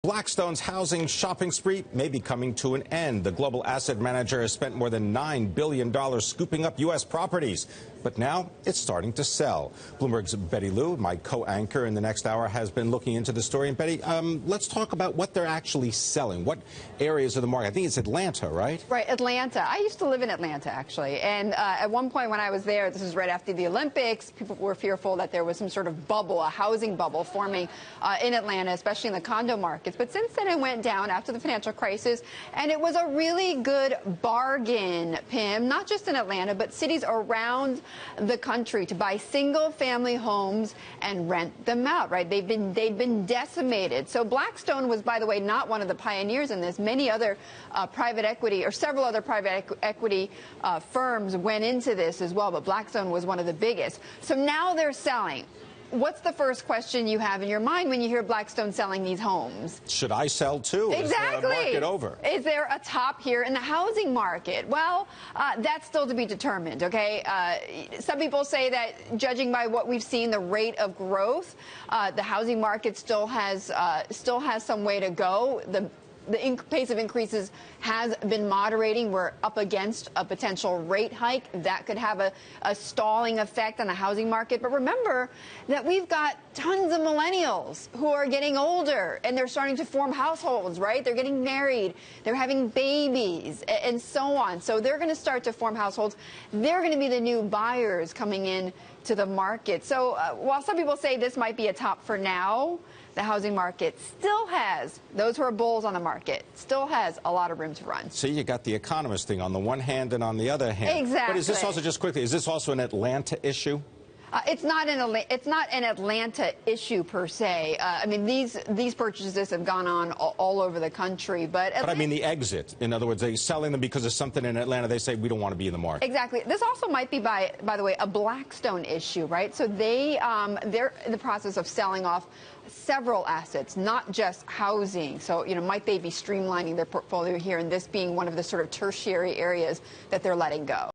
Blackstone's housing shopping spree may be coming to an end. The global asset manager has spent more than $9 billion scooping up U.S. properties, but now it's starting to sell. Bloomberg's Betty Liu, my co-anchor in the next hour, has been looking into the story. And Betty, let's talk about what they're actually selling. What areas of the market? I think it's Atlanta, right? Right, Atlanta. I used to live in Atlanta, actually. And at one point when I was there, this was right after the Olympics, people were fearful that there was some sort of bubble, a housing bubble forming in Atlanta, especially in the condo markets. But since then, it went down after the financial crisis, and it was a really good bargain, Pim, not just in Atlanta, but cities around the country to buy single-family homes and rent them out, right? They'd been decimated. So Blackstone was, by the way, not one of the pioneers in this. Many other private equity, or several other private equity firms went into this as well, but Blackstone was one of the biggest. So now they're selling. What's the first question you have in your mind when you hear Blackstone selling these homes? Should I sell too? Exactly. Is the market over? Is there a top here in the housing market? Well, that's still to be determined, okay? Some people say that, judging by what we've seen, the rate of growth, the housing market still has some way to go. The pace of increases has been moderating. We're up against a potential rate hike. That could have a stalling effect on the housing market. But remember that we've got tons of millennials who are getting older, and they're starting to form households, right? They're getting married. They're having babies, and so on. So they're going to start to form households. They're going to be the new buyers coming in to the market. So while some people say this might be a top for now, the housing market still has, those who are bulls on the market, still has a lot of room to run. So you got the economist thing on the one hand and on the other hand. Exactly. But is this also, just quickly, is this also an Atlanta issue? It's not an Atlanta issue per se. I mean, these purchases have gone on all over the country, but I mean the exit. In other words, they're selling them because of something in Atlanta. They say we don't want to be in the market. Exactly. This also might be, by the way, a Blackstone issue, right? So they're in the process of selling off several assets, not just housing. So, might they be streamlining their portfolio here, and this being one of the sort of tertiary areas that they're letting go?